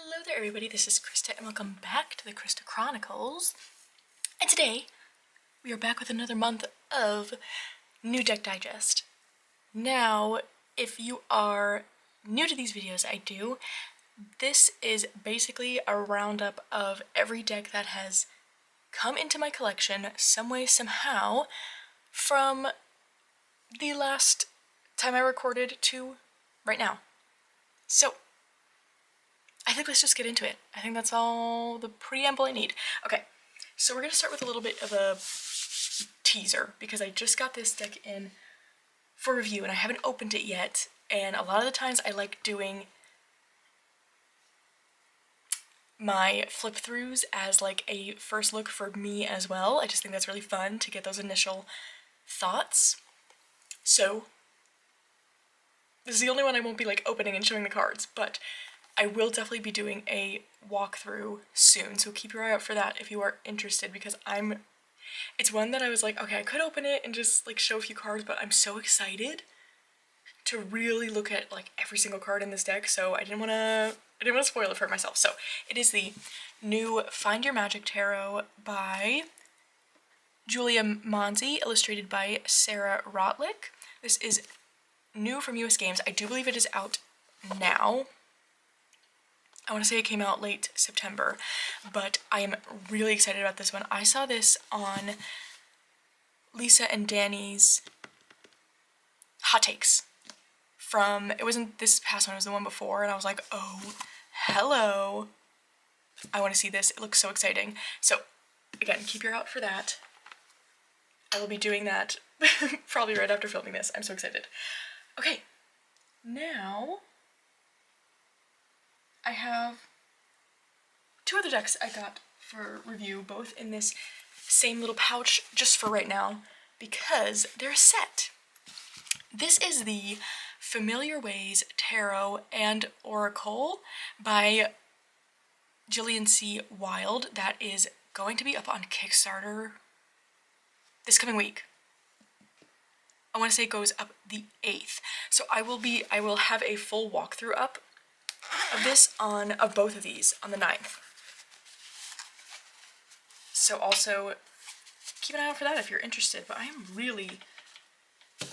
Hello there everybody, this is Krista and welcome back to the Krista Chronicles. And today, we are back with another month of New Deck Digest. Now, if you are new to these videos, this is basically a roundup of every deck that has come into my collection some way, somehow, from the last time I recorded to right now. So, I think let's just get into it. I think that's all the preamble I need. Okay, so we're going to start with a little bit of a teaser because I just got this deck in for review and I haven't opened it yet. And a lot of the times I like doing my flip throughs as like a first look for me as well. I just think that's really fun to get those initial thoughts. So this is the only one I won't be like opening and showing the cards, but I will definitely be doing a walkthrough soon, so keep your eye out for that if you are interested, because it's one that I was like, okay, I could open it and just like show a few cards, but I'm so excited to really look at like every single card in this deck, so I didn't want to spoil it for myself. So it is the new Find Your Magic Tarot by Julia Monzi, illustrated by Sarah Rotlick. This is new from US Games. I do believe it is out now. I want to say it came out late September, but I am really excited about this one. I saw this on Lisa and Danny's Hot Takes it wasn't this past one, it was the one before, and I was like, oh, hello. I want to see this. It looks so exciting. So, again, keep your eye out for that. I will be doing that probably right after filming this. I'm so excited. Okay, now I have two other decks I got for review, both in this same little pouch just for right now, because they're a set. This is the Familiar Ways Tarot and Oracle by Jillian C. Wild. That is going to be up on Kickstarter this coming week. I want to say it goes up the 8th. So I will have a full walkthrough up of both of these on the 9th. So also keep an eye out for that if you're interested, but I am really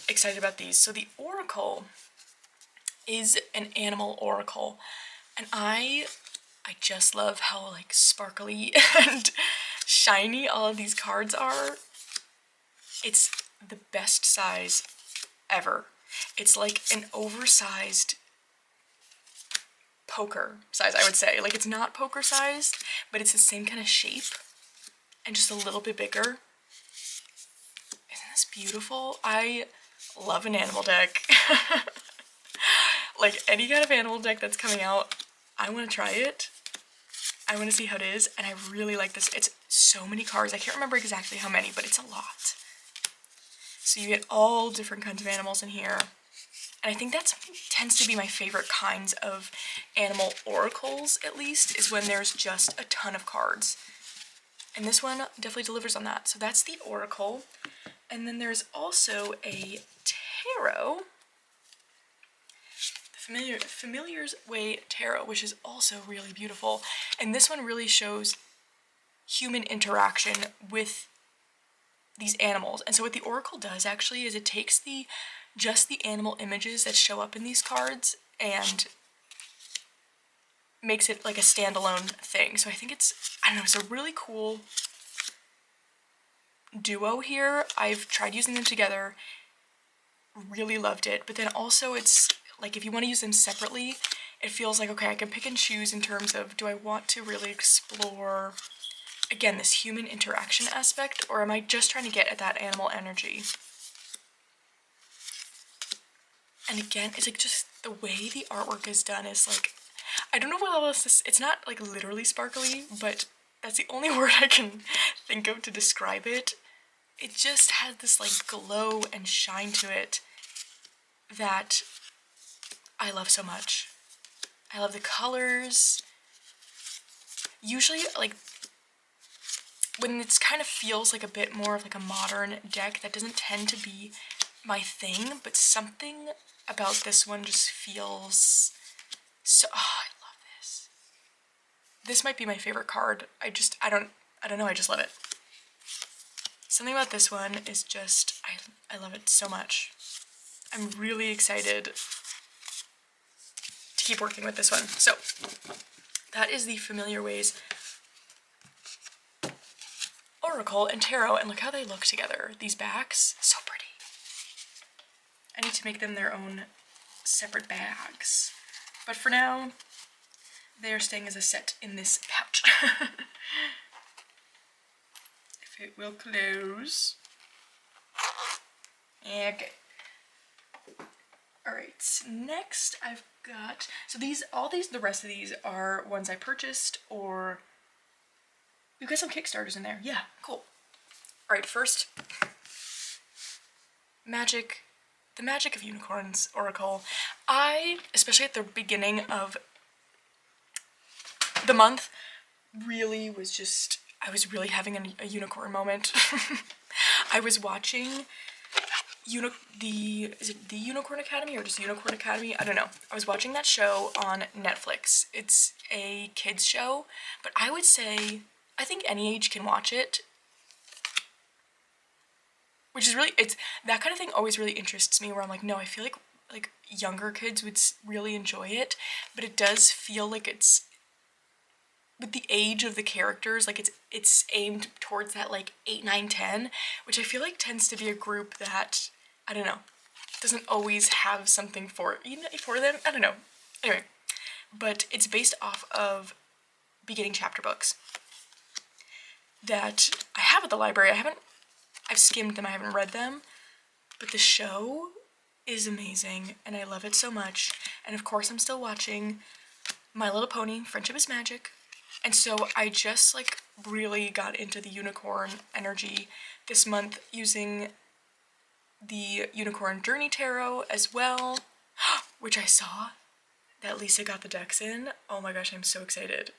excited about these. So the Oracle is an animal oracle, and I just love how like sparkly and shiny all of these cards are. It's the best size ever. It's like an oversized poker size, I would say. Like, it's not poker sized, but it's the same kind of shape and just a little bit bigger. Isn't this beautiful? I love an animal deck. Like, any kind of animal deck that's coming out, I want to try it. I want to see how it is, and I really like this. It's so many cards. I can't remember exactly how many, but it's a lot. So you get all different kinds of animals in here. And I think that tends to be my favorite kinds of animal oracles, at least, is when there's just a ton of cards. And this one definitely delivers on that. So that's the Oracle. And then there's also a Tarot, the Familiar's Way Tarot, which is also really beautiful. And this one really shows human interaction with these animals. And so what the Oracle does actually is it takes just the animal images that show up in these cards and makes it like a standalone thing. So I think it's a really cool duo here. I've tried using them together, really loved it, but then also it's like if you want to use them separately, it feels like, okay, I can pick and choose in terms of, do I want to really explore, again, this human interaction aspect, or am I just trying to get at that animal energy? And again, it's like just the way the artwork is done is like, I don't know what else this, it's not like literally sparkly, but that's the only word I can think of to describe it. It just has this like glow and shine to it that I love so much. I love the colors. Usually, like, when it's kind of feels like a bit more of like a modern deck, that doesn't tend to be my thing, but something about this one just feels so, oh, I love this. this might be my favorite card. I don't know, I just love it. Something about this one is just, I love it so much. I'm really excited to keep working with this one. So, that is the Familiar Ways Oracle and Tarot, and look how they look together. These backs, so pretty. I need to make them their own separate bags. But for now, they are staying as a set in this pouch. If it will close. Okay. Alright, next I've got, so the rest of these are ones I purchased, or we've got some Kickstarters in there. Yeah, cool. Alright, first, the Magic of Unicorns Oracle. Especially at the beginning of the month, really was just, I was really having a unicorn moment. I was watching is it the Unicorn Academy or just Unicorn Academy? I don't know. I was watching that show on Netflix. It's a kids show, but I would say, I think any age can watch it. Which is really, that kind of thing always really interests me, where I'm like, no, I feel like younger kids would really enjoy it, but it does feel like it's, with the age of the characters, like it's aimed towards that like 8, 9, 10, which I feel like tends to be a group that, I don't know, doesn't always have something for them. I don't know. Anyway, but it's based off of beginning chapter books that I have at the library. I've skimmed them, I haven't read them, but the show is amazing and I love it so much. And of course I'm still watching My Little Pony, Friendship is Magic. And so I just like really got into the unicorn energy this month using the Unicorn Journey Tarot as well, which I saw that Lisa got the decks in. Oh my gosh, I'm so excited.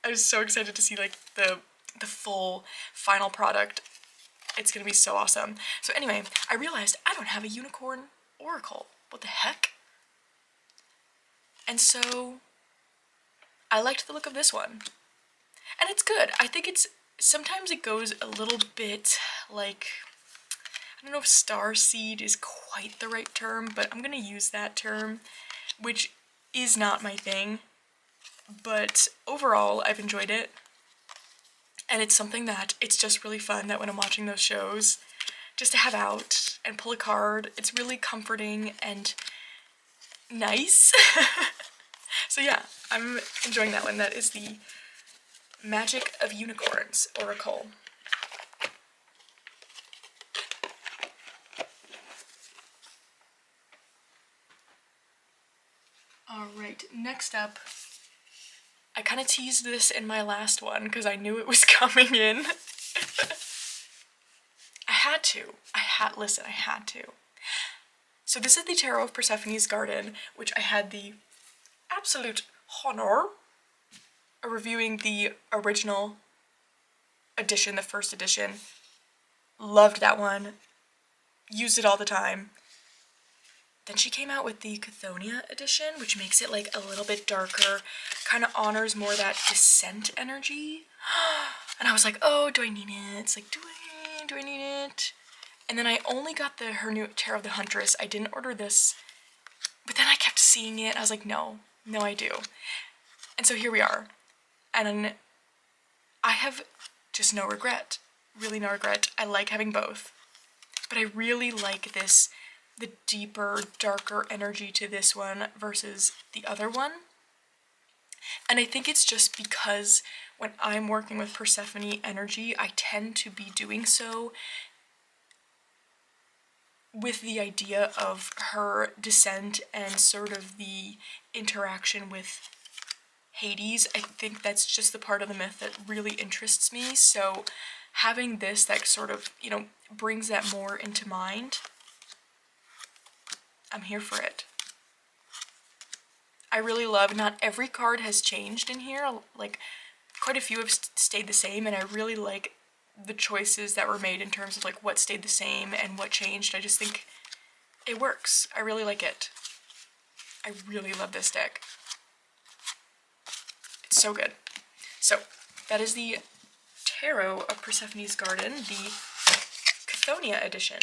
I was so excited to see like the full final product. It's gonna be so awesome. So anyway, I realized I don't have a Unicorn Oracle. What the heck? And so I liked the look of this one. And it's good. I think sometimes it goes a little bit like, I don't know if starseed is quite the right term, but I'm gonna use that term, which is not my thing. But overall, I've enjoyed it. And it's something that, it's just really fun that when I'm watching those shows, just to have out and pull a card, it's really comforting and nice. So yeah, I'm enjoying that one. That is the Magic of Unicorns Oracle. Alright, next up, I kind of teased this in my last one because I knew it was coming in. I had to. I had to. So this is the Tarot of Persephone's Garden, which I had the absolute honor of reviewing the original edition, the first edition. Loved that one. Used it all the time. Then she came out with the Cthonia edition, which makes it like a little bit darker, kind of honors more that descent energy. And I was like, oh, do I need it? It's like, do I need it? And then I only got her new Tarot of the Huntress. I didn't order this, but then I kept seeing it. I was like, no, I do. And so here we are. And I have just no regret. Really no regret. I like having both. But I really like the deeper, darker energy to this one versus the other one. And I think it's just because when I'm working with Persephone energy, I tend to be doing so with the idea of her descent and sort of the interaction with Hades. I think that's just the part of the myth that really interests me. So having this that sort of, brings that more into mind, I'm here for it. I really love, not every card has changed in here, like quite a few have stayed the same, and I really like the choices that were made in terms of like what stayed the same and what changed. I just think it works. I really like it. I really love this deck. It's so good. So that is the Tarot of Persephone's Garden, the Cthonia edition.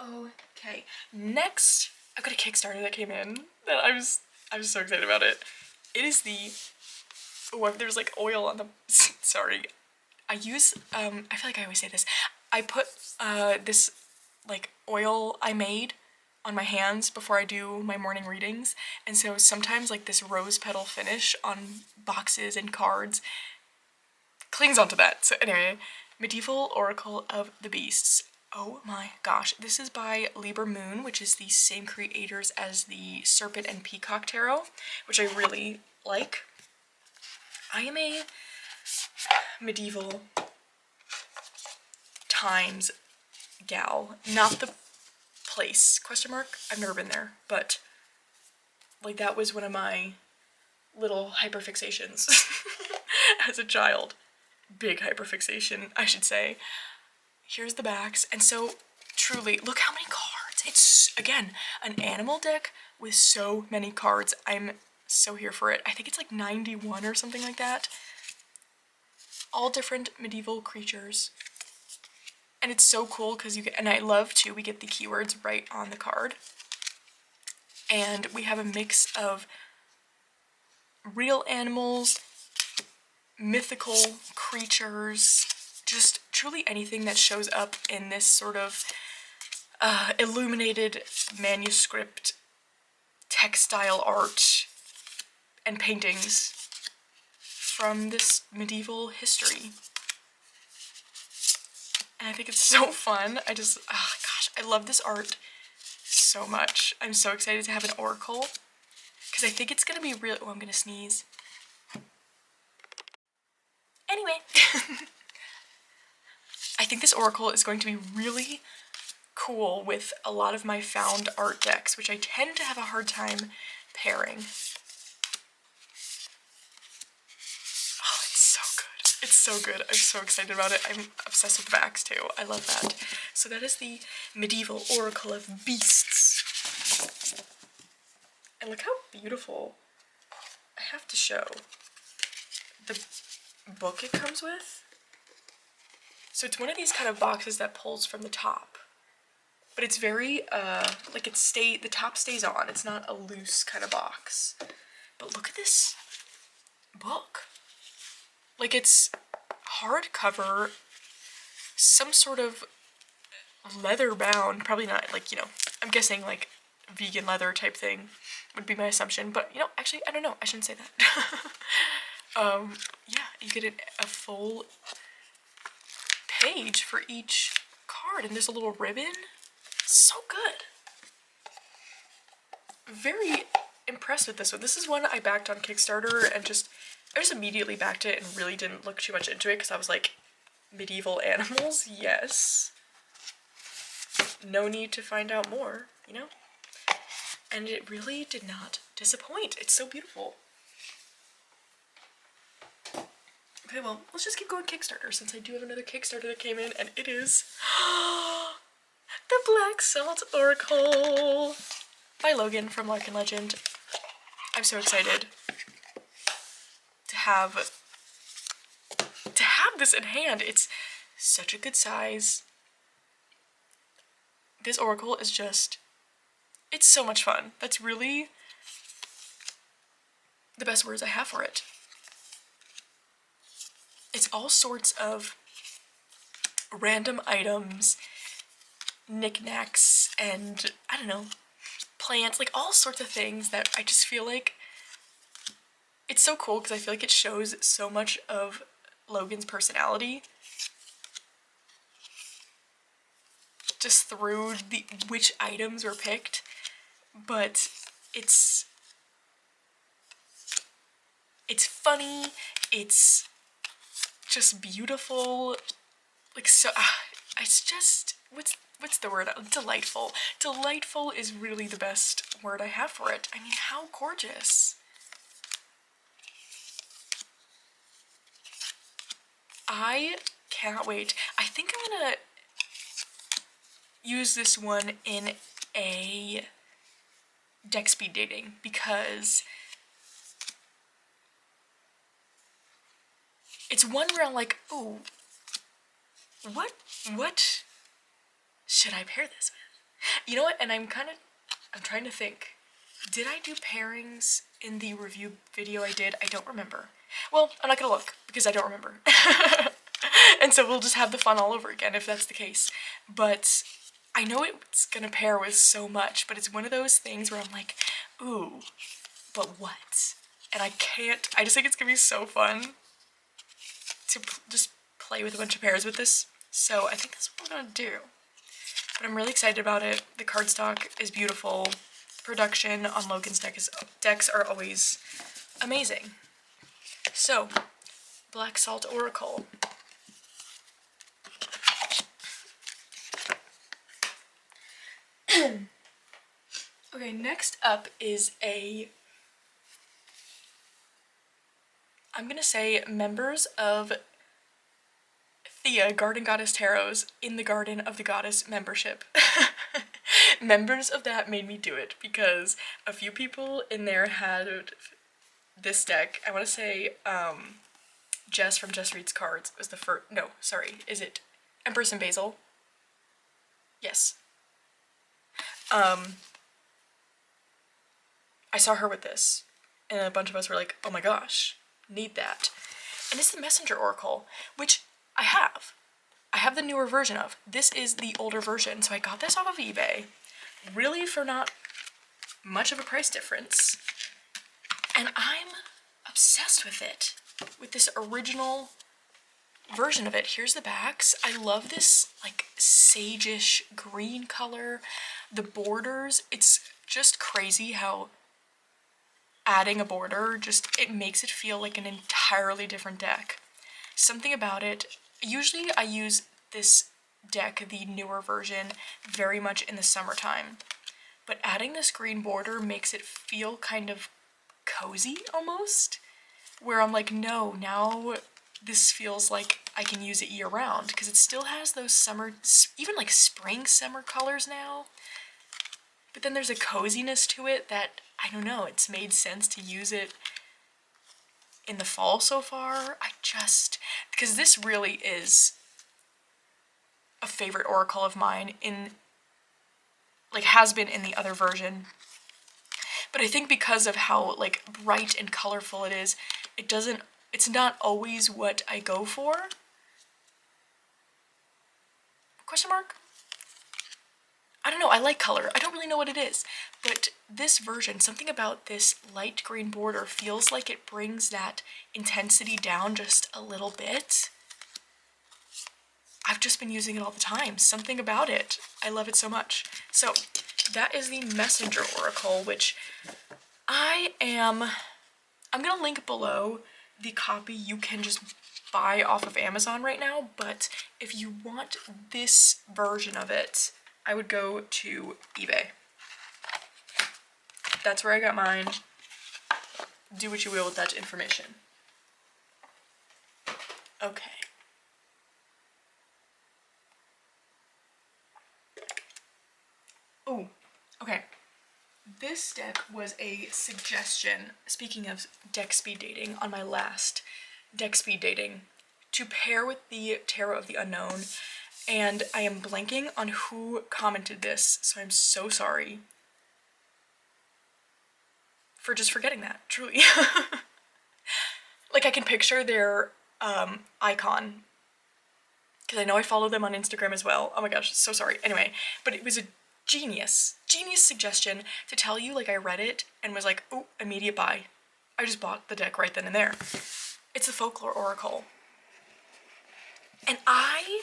Okay, next I've got a Kickstarter that came in that I was so excited about it. It is the there's like oil on the sorry. I use I feel like I always say this. I put this like oil I made on my hands before I do my morning readings, and so sometimes like this rose petal finish on boxes and cards clings onto that. So anyway, Medieval Oracle of the Beasts. Oh my gosh, this is by Lieber Moon, which is the same creators as the Serpent and Peacock Tarot, which I really like. I am a medieval times gal, not the place, question mark, I've never been there, but like that was one of my little hyperfixations as a child. Big hyperfixation, I should say. Here's the backs, and so truly, look how many cards. It's, again, an animal deck with so many cards. I'm so here for it. I think it's like 91 or something like that. All different medieval creatures. And it's so cool because you get, and I love too, we get the keywords right on the card. And we have a mix of real animals, mythical creatures, just truly anything that shows up in this sort of illuminated manuscript, textile art, and paintings from this medieval history. And I think it's so fun. I just, oh gosh, I love this art so much. I'm so excited to have an oracle, because I think it's going to be real. Oh, I'm going to sneeze. Anyway, I think this oracle is going to be really cool with a lot of my found art decks, which I tend to have a hard time pairing. Oh, it's so good. It's so good. I'm so excited about it. I'm obsessed with the backs too. I love that. So that is the Medieval Oracle of Beasts. And look how beautiful. I have to show the book it comes with. So it's one of these kind of boxes that pulls from the top. But it's very, like the top stays on. It's not a loose kind of box. But look at this book. Like it's hardcover, some sort of leather bound, probably not like, you know, I'm guessing like vegan leather type thing would be my assumption. But, you know, actually, I don't know. I shouldn't say that. Yeah, you get a full page for each card, and there's a little ribbon. So good. Very impressed with this one. This is one I backed on Kickstarter and I just immediately backed it and really didn't look too much into it because I was like, medieval animals? Yes. No need to find out more, you know? And it really did not disappoint. It's so beautiful. Okay, well, let's just keep going Kickstarter since I do have another Kickstarter that came in, and it is the Black Salt Oracle by Logan from Larkin Legend. I'm so excited to have this in hand. It's such a good size. This oracle is just, it's so much fun. That's really the best words I have for it. It's all sorts of random items, knickknacks, and I don't know, plants, like all sorts of things that I just feel like it's so cool because I feel like it shows so much of Logan's personality just through which items were picked, but it's funny, it's just beautiful, like so, it's just, what's the word? Delightful. Delightful is really the best word I have for it. I mean, how gorgeous. I cannot wait. I think I'm gonna use this one in a deck speed dating, because it's one where I'm like, ooh, what should I pair this with? You know what? And I'm trying to think. Did I do pairings in the review video I did? I don't remember. Well, I'm not gonna look because I don't remember. And so we'll just have the fun all over again if that's the case. But I know it's gonna pair with so much, but it's one of those things where I'm like, ooh, but what? And I just think it's gonna be so fun to just play with a bunch of pairs with this. So I think that's what I'm gonna do. But I'm really excited about it. The cardstock is beautiful. Production on Logan's decks are always amazing. So, Black Salt Oracle. Okay, next up is I'm gonna say members of Thea, Garden Goddess Tarot's In the Garden of the Goddess membership. Members of that made me do it because a few people in there had this deck. I want to say Jess from Jess Reads Cards was the first. No, sorry. Is it Empress and Basil? Yes. I saw her with this, and a bunch of us were like, oh my gosh, need that. And it's the Messenger Oracle, which I have. I have the newer version of. This is the older version, so I got this off of eBay, really for not much of a price difference. And I'm obsessed with it, with this original version of it. Here's the backs. I love this like sage-ish green color. The borders, it's just crazy how adding a border it makes it feel like an entirely different deck. Something about it. Usually I use this deck, the newer version, very much in the summertime. But adding this green border makes it feel kind of cozy almost. Where I'm like, no, now this feels like I can use it year round. Because it still has those summer, even like spring summer colors now. But then there's a coziness to it that, I don't know, it's made sense to use it in the fall so far. Because this really is a favorite oracle of mine has been in the other version. But I think because of how like bright and colorful it is, it's not always what I go for. Question mark? I don't know, I like color. I don't really know what it is. But this version, something about this light green border feels like it brings that intensity down just a little bit. I've just been using it all the time. Something about it. I love it so much. So that is the Messenger Oracle, which I'm gonna link below the copy you can just buy off of Amazon right now, but if you want this version of it, I would go to eBay. That's where I got mine. Do what you will with that information. Okay. Oh, okay. This deck was a suggestion, speaking of deck speed dating, on my last deck speed dating, to pair with the Tarot of the Unknown, and I am blanking on who commented this, so I'm so sorry for just forgetting that, truly. Like, I can picture their icon, because I know I follow them on Instagram as well. Oh my gosh, so sorry. Anyway, but it was a genius suggestion to tell you, like, I read it and was like, oh, immediate buy. I just bought the deck right then and there. It's the Folklore Oracle. And I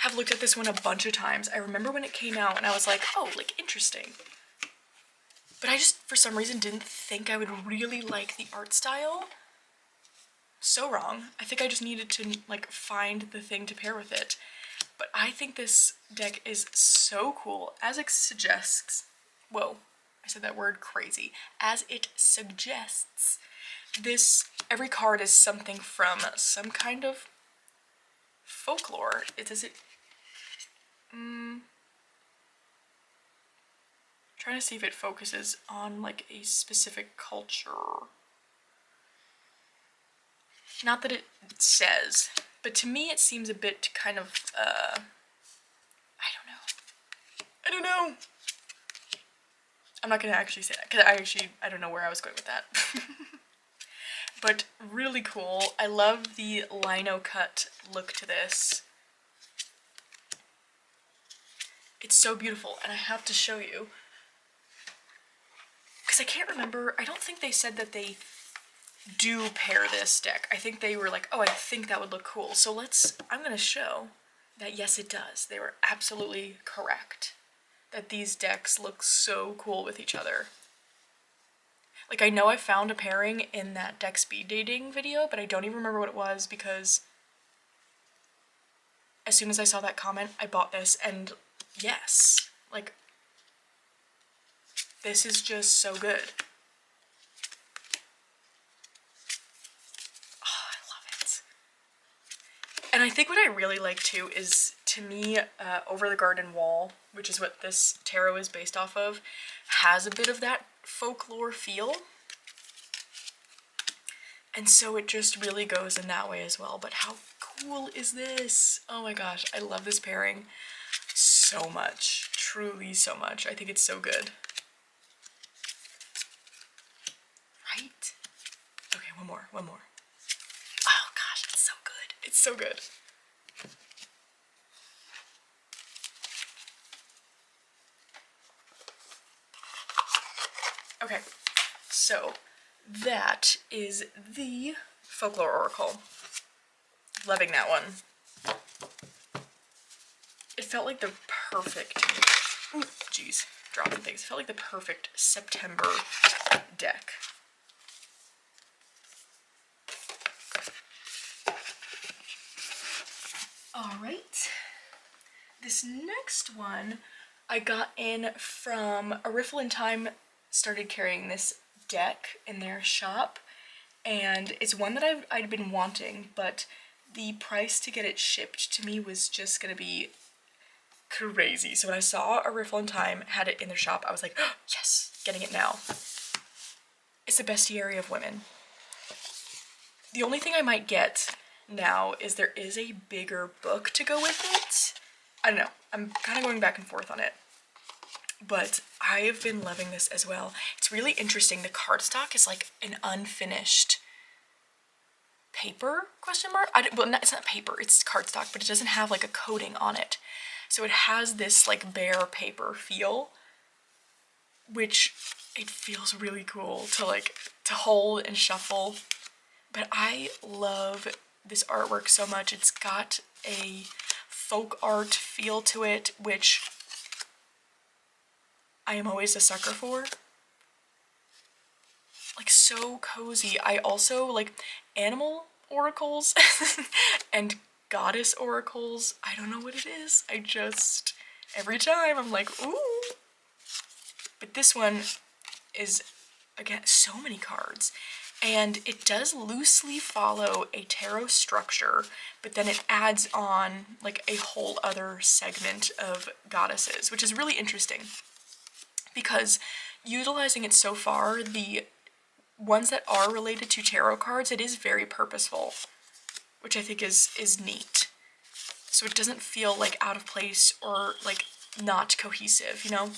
have looked at this one a bunch of times. I remember when it came out and I was like, oh, like, interesting. But I just, for some reason, didn't think I would really like the art style. So wrong. I think I just needed to, like, find the thing to pair with it. But I think this deck is so cool, as it suggests. Whoa, I said that word crazy. As it suggests, every card is something from some kind of folklore. trying to see if it focuses on like a specific culture. Not that it says, but to me it seems a bit kind of, I don't know. I'm not gonna actually say that, because I don't know where I was going with that. But really cool. I love the lino cut look to this. It's so beautiful, and I have to show you, because I can't remember, I don't think they said that they do pair this deck. I think they were like, oh, I think that would look cool. So I'm gonna show that yes, it does. They were absolutely correct. That these decks look so cool with each other. Like, I know I found a pairing in that deck speed dating video, but I don't even remember what it was, because as soon as I saw that comment, I bought this, and yes, like, this is just so good. Oh, I love it. And I think what I really like too is, to me, Over the Garden Wall, which is what this tarot is based off of, has a bit of that folklore feel. And so it just really goes in that way as well. But how cool is this? Oh my gosh, I love this pairing so much. Truly so much. I think it's so good. Right? Okay, one more. Oh gosh, it's so good. It's so good. Okay, so that is the Folklore Oracle. Loving that one. It felt like the perfect, ooh, geez, dropping things. It felt like the perfect September deck. Alright, this next one I got in from A Riffle in Time. Started carrying this deck in their shop, and it's one that I'd been wanting, but the price to get it shipped to me was just gonna be crazy. So when I saw A Riffle in Time had it in their shop, I was like, oh, yes, getting it now. It's the Bestiary of Women. The only thing I might get now is there is a bigger book to go with it. I don't know, I'm kind of going back and forth on it. But I've been loving this as well. It's really interesting. The cardstock is like an unfinished paper, question mark? Well, it's not paper, it's cardstock, but it doesn't have like a coating on it. So it has this like bare paper feel, which it feels really cool to hold and shuffle. But I love this artwork so much. It's got a folk art feel to it, which I am always a sucker for. Like, so cozy. I also like animal oracles and goddess oracles. I don't know what it is. I just, every time I'm like, ooh. But this one is, again, so many cards. And it does loosely follow a tarot structure, but then it adds on like a whole other segment of goddesses, which is really interesting. Because utilizing it so far, the ones that are related to tarot cards, it is very purposeful, which I think is neat. So it doesn't feel like out of place or like not cohesive, you know?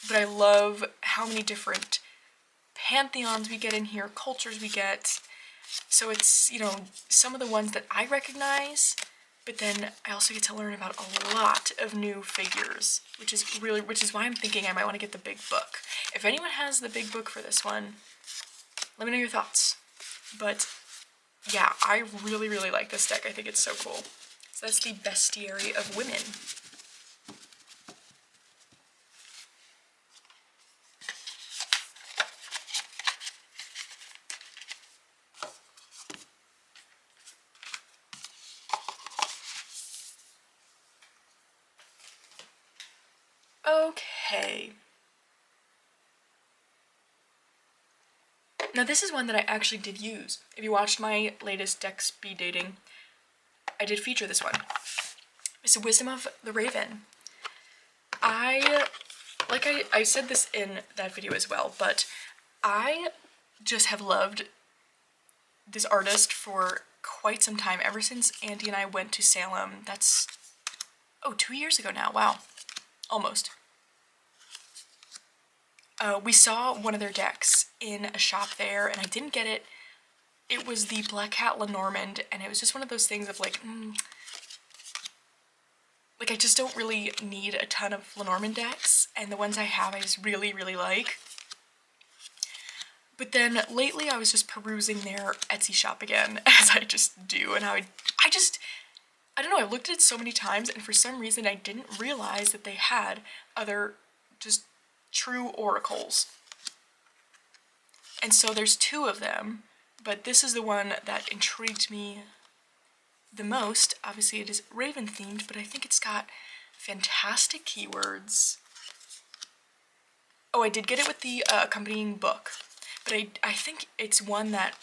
But I love how many different pantheons we get in here, cultures we get. So it's, you know, some of the ones that I recognize, but then I also get to learn about a lot of new figures, which is why I'm thinking I might want to get the big book. If anyone has the big book for this one, let me know your thoughts. But yeah, I really, really like this deck. I think it's so cool. So that's the Bestiary of Women. Okay. Now this is one that I actually did use. If you watched my latest deck speed dating, I did feature this one. It's the Wisdom of the Raven. I like I said this in that video as well, but I just have loved this artist for quite some time, ever since Andy and I went to Salem. That's, 2 years ago now, wow, almost. We saw one of their decks in a shop there, and I didn't get it. It was the Black Cat Lenormand, and it was just one of those things of like, I just don't really need a ton of Lenormand decks, and the ones I have I just really, really like. But then lately I was just perusing their Etsy shop again, as I just do, and I don't know, I looked at it so many times, and for some reason I didn't realize that they had other just true oracles. And so there's 2 of them, but this is the one that intrigued me the most. Obviously it is Raven themed, but I think it's got fantastic keywords. Oh, I did get it with the accompanying book, but I think it's one that,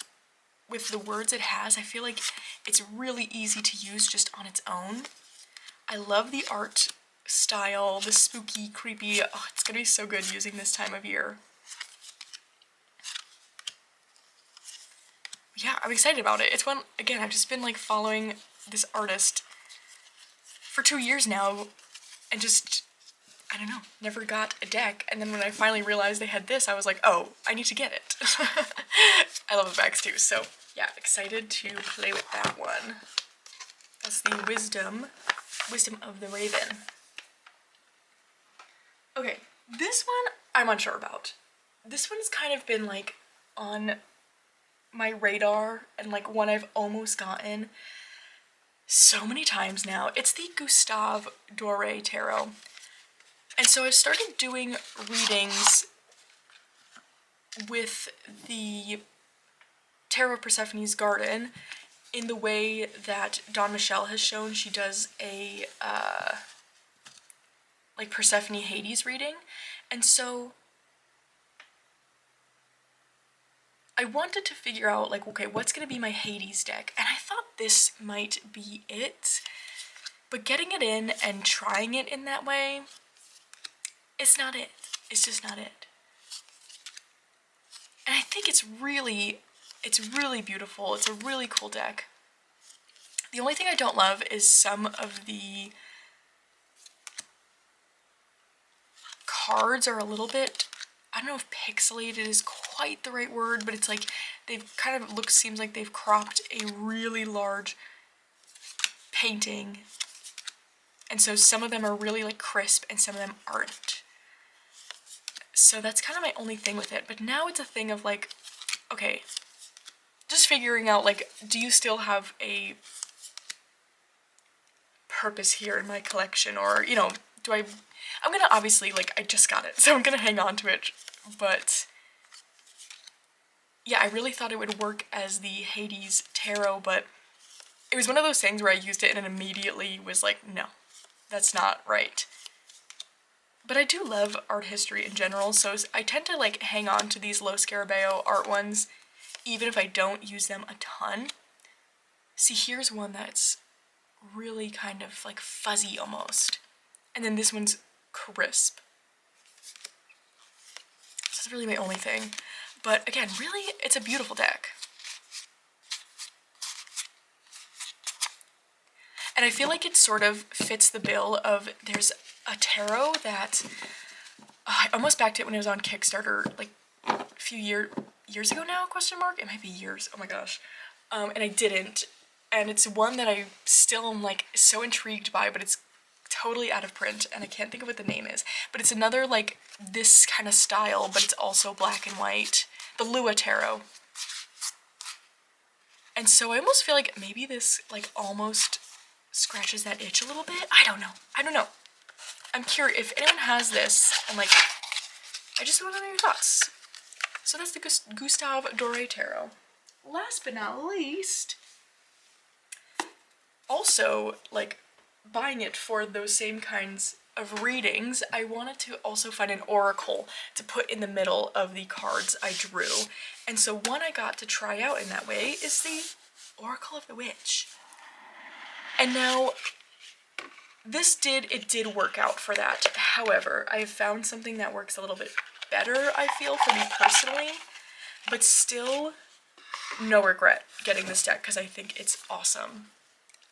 with the words it has, I feel like it's really easy to use just on its own. I love the art style, the spooky, creepy, oh, it's gonna be so good using this time of year. Yeah, I'm excited about it. It's one, again, I've just been like following this artist for 2 years now, and just, I don't know, never got a deck, and then when I finally realized they had this, I was like, oh, I need to get it. I love the bags too, so yeah, excited to play with that one. That's the Wisdom of the Raven. Okay, this one I'm unsure about. This one's kind of been like on my radar, and like one I've almost gotten so many times now. It's the Gustave Dore Tarot. And so I've started doing readings with the Tarot of Persephone's Garden in the way that Dawn Michelle has shown she does a like Persephone Hades reading. And so I wanted to figure out, like, okay, what's gonna be my Hades deck? And I thought this might be it, but getting it in and trying it in that way, it's not it. It's just not it. And I think it's really beautiful. It's a really cool deck. The only thing I don't love is some of the cards are a little bit, I don't know if pixelated is quite the right word, but it's like they've kind of seems like they've cropped a really large painting. And so some of them are really like crisp and some of them aren't. So that's kind of my only thing with it. But now it's a thing of like, okay, just figuring out, like, do you still have a purpose here in my collection? Or, you know, I'm gonna obviously, like, I just got it, so I'm gonna hang on to it. But yeah, I really thought it would work as the Hades tarot, but it was one of those things where I used it and it immediately was like, no, that's not right. But I do love art history in general, so I tend to like hang on to these Lo Scarabeo art ones, even if I don't use them a ton. See, here's one that's really kind of like fuzzy almost. And then this one's crisp. This is really my only thing. But again, really, it's a beautiful deck. And I feel like it sort of fits the bill of, there's a tarot that I almost backed it when it was on Kickstarter like a few years ago now, question mark? It might be years, oh my gosh. And I didn't. And it's one that I still am like so intrigued by, but it's totally out of print and I can't think of what the name is. But it's another like this kind of style, but it's also black and white. The Lua Tarot. And so I almost feel like maybe this like almost scratches that itch a little bit. I don't know. I'm curious if anyone has this, and like, I just want to know your thoughts. So that's the Gustave Dore Tarot. Last but not least, also like buying it for those same kinds of readings, I wanted to also find an oracle to put in the middle of the cards I drew. And so one I got to try out in that way is the Oracle of the Witch. And now, it did work out for that. However, I have found something that works a little bit better, I feel, for me personally, but still no regret getting this deck because I think it's awesome.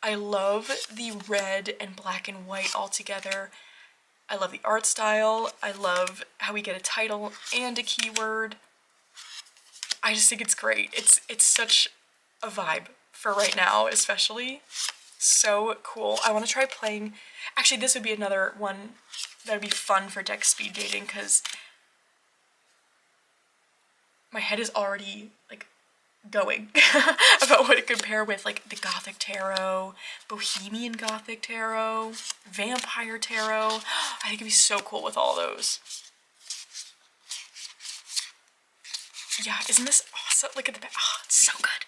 I love the red and black and white all together. I love the art style. I love how we get a title and a keyword. I just think it's great. It's such a vibe for right now, especially. So cool. I want to try playing. Actually, this would be another one that would be fun for deck speed dating because my head is already like going about what it could pair with, like the Gothic Tarot, Bohemian Gothic Tarot, Vampire Tarot. I think it'd be so cool with all those. Yeah, isn't this awesome? Look at the back. Oh, it's so good.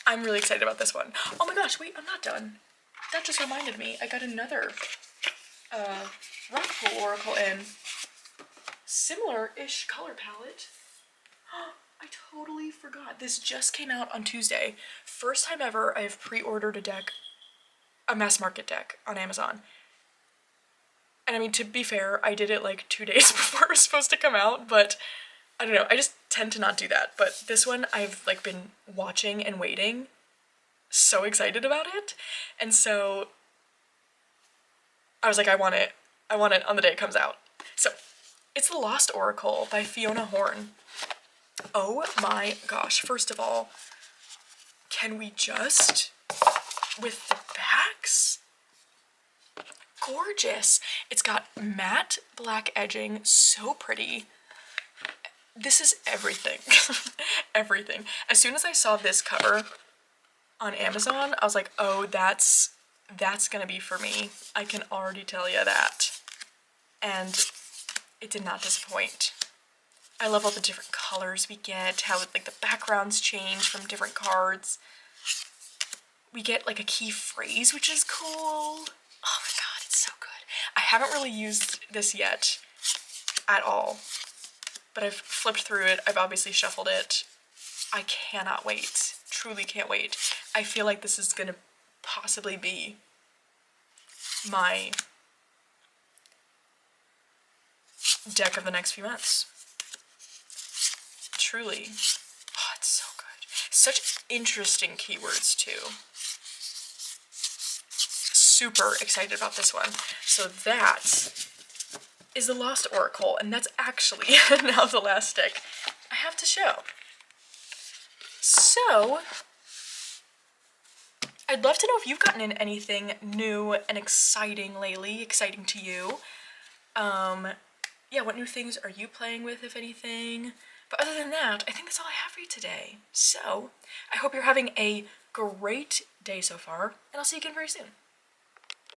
I'm really excited about this one. Oh my gosh, wait, I'm not done. That just reminded me. I got another Folklore Oracle in. Similar-ish color palette. I totally forgot. This just came out on Tuesday. First time ever I've pre-ordered a mass market deck on Amazon. And I mean, to be fair, I did it like 2 days before it was supposed to come out, but I don't know, I just tend to not do that. But this one I've like been watching and waiting, so excited about it. And so I was like, I want it on the day it comes out. So it's The Lost Oracle by Fiona Horn. Oh my gosh, first of all, can we just, with the backs? Gorgeous. It's got matte black edging, so pretty. This is everything. Everything. As soon as I saw this cover on Amazon, I was like, oh, that's gonna be for me. I can already tell you that. And it did not disappoint. I love all the different colors we get, how like the backgrounds change from different cards. We get like a key phrase, which is cool. Oh my god, it's so good. I haven't really used this yet at all, but I've flipped through it. I've obviously shuffled it. I cannot wait. Truly can't wait. I feel like this is gonna possibly be my deck of the next few months. Truly. Oh, it's so good. Such interesting keywords, too. Super excited about this one. So that is The Lost Oracle, and that's actually now the last deck I have to show. So, I'd love to know if you've gotten in anything new and exciting lately, exciting to you. Yeah, what new things are you playing with, if anything? But other than that, I think that's all I have for you today. So, I hope you're having a great day so far, and I'll see you again very soon.